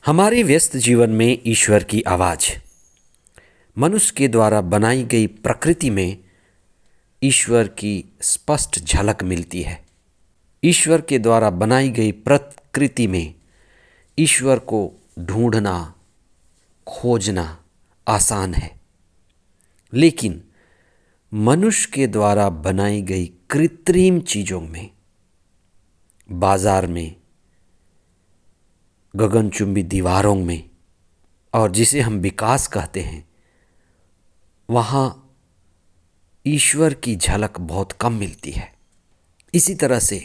हमारे व्यस्त जीवन में ईश्वर की आवाज़, मनुष्य के द्वारा बनाई गई प्रकृति में ईश्वर की स्पष्ट झलक मिलती है। ईश्वर के द्वारा बनाई गई प्रकृति में ईश्वर को ढूंढना, खोजना आसान है, लेकिन मनुष्य के द्वारा बनाई गई कृत्रिम चीज़ों में, बाजार में, गगनचुंबी दीवारों में और जिसे हम विकास कहते हैं, वहाँ ईश्वर की झलक बहुत कम मिलती है। इसी तरह से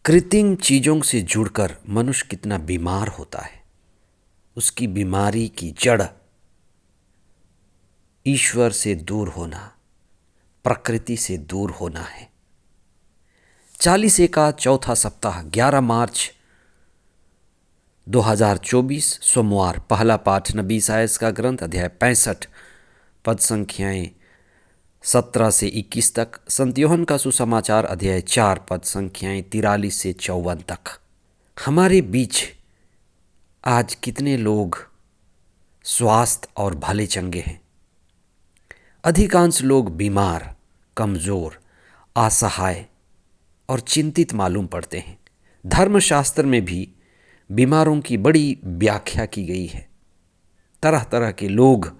कृत्रिम चीज़ों से जुड़कर मनुष्य कितना बीमार होता है। उसकी बीमारी की जड़ ईश्वर से दूर होना, प्रकृति से दूर होना है। 40 का चौथा सप्ताह 11 मार्च 2024 सोमवार। पहला पाठ नबी इसायास का ग्रंथ अध्याय 65 पद संख्याएं 17 से 21 तक। संत यूहन्ना का सुसमाचार अध्याय 4 पद संख्याएं 43 से 54 तक। हमारे बीच आज कितने लोग स्वास्थ्य और भले चंगे हैं। अधिकांश लोग बीमार, कमज़ोर, असहाय और चिंतित मालूम पड़ते हैं। धर्मशास्त्र में भी बीमारों की बड़ी व्याख्या की गई है। तरह तरह के लोग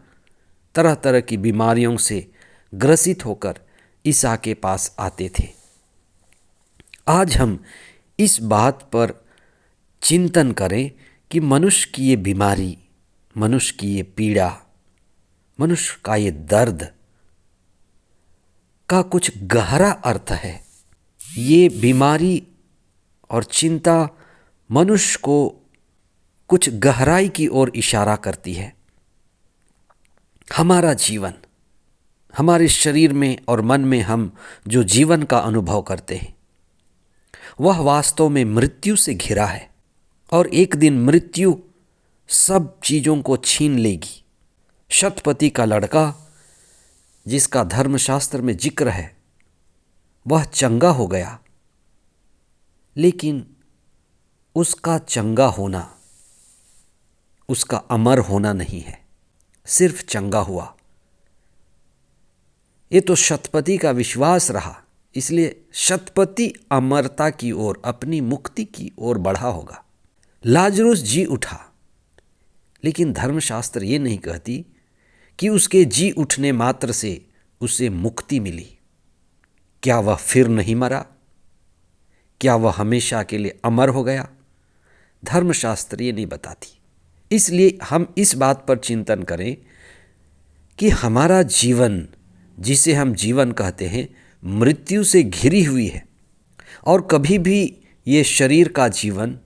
तरह तरह की बीमारियों से ग्रसित होकर ईसा के पास आते थे। आज हम इस बात पर चिंतन करें कि मनुष्य की ये बीमारी, मनुष्य की ये पीड़ा, मनुष्य का ये दर्द का कुछ गहरा अर्थ है। ये बीमारी और चिंता मनुष्य को कुछ गहराई की ओर इशारा करती है। हमारा जीवन, हमारे शरीर में और मन में हम जो जीवन का अनुभव करते हैं, वह वास्तव में मृत्यु से घिरा है और एक दिन मृत्यु सब चीज़ों को छीन लेगी। शतपति का लड़का, जिसका धर्मशास्त्र में जिक्र है, वह चंगा हो गया, लेकिन उसका चंगा होना, उसका अमर होना नहीं है, सिर्फ चंगा हुआ। ये तो शतपति का विश्वास रहा, इसलिए शतपति अमरता की ओर, अपनी मुक्ति की ओर बढ़ा होगा। लाजरुस जी उठा, लेकिन धर्मशास्त्र ये नहीं कहती कि उसके जी उठने मात्र से उसे मुक्ति मिली। क्या वह फिर नहीं मरा? क्या वह हमेशा के लिए अमर हो गया? धर्मशास्त्र ये नहीं बताती। इसलिए हम इस बात पर चिंतन करें कि हमारा जीवन, जिसे हम जीवन कहते हैं, मृत्यु से घिरी हुई है और कभी भी ये शरीर का जीवन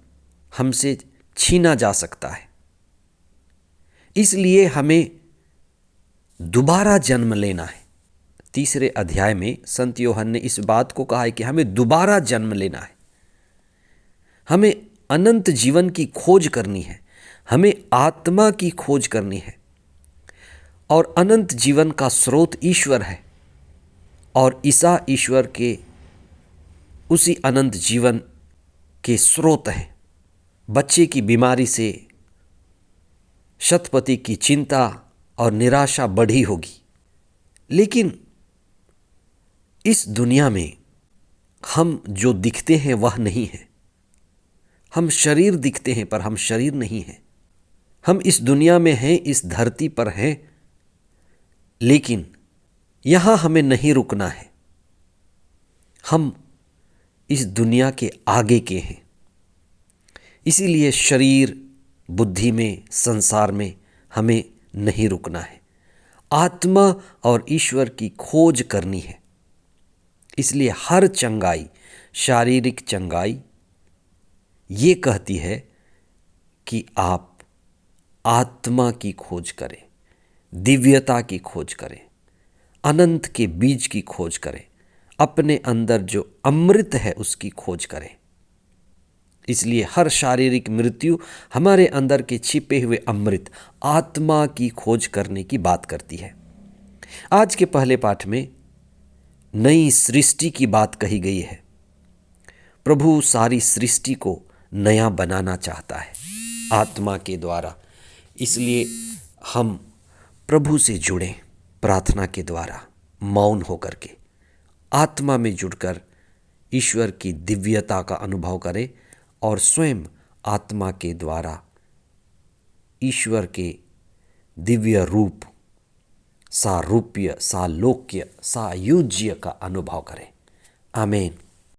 हमसे छीना जा सकता है। इसलिए हमें दोबारा जन्म लेना है। 3 अध्याय में संत यूहन्ना ने इस बात को कहा है कि हमें दोबारा जन्म लेना है। हमें अनंत जीवन की खोज करनी है, हमें आत्मा की खोज करनी है। और अनंत जीवन का स्रोत ईश्वर है और ईसा ईश्वर के उसी अनंत जीवन के स्रोत हैं। बच्चे की बीमारी से शतपति की चिंता और निराशा बढ़ी होगी, लेकिन इस दुनिया में हम जो दिखते हैं वह नहीं है। हम शरीर दिखते हैं पर हम शरीर नहीं हैं। हम इस दुनिया में हैं, इस धरती पर हैं, लेकिन यहाँ हमें नहीं रुकना है। हम इस दुनिया के आगे के हैं। इसीलिए शरीर, बुद्धि में, संसार में हमें नहीं रुकना है। आत्मा और ईश्वर की खोज करनी है। इसलिए हर चंगाई, शारीरिक चंगाई, ये कहती है कि आप आत्मा की खोज करें, दिव्यता की खोज करें, अनंत के बीज की खोज करें, अपने अंदर जो अमृत है उसकी खोज करें। इसलिए हर शारीरिक मृत्यु हमारे अंदर के छिपे हुए अमृत, आत्मा की खोज करने की बात करती है। आज के पहले पाठ में नई सृष्टि की बात कही गई है। प्रभु सारी सृष्टि को नया बनाना चाहता है। आत्मा के द्वारा। इसलिए हम प्रभु से जुड़ें प्रार्थना के द्वारा, मौन होकर के, आत्मा में जुड़कर ईश्वर की दिव्यता का अनुभव करें और स्वयं आत्मा के द्वारा ईश्वर के दिव्य रूप, सारूप्य, सालोक्य, सायुज्य का अनुभव करें। आमीन।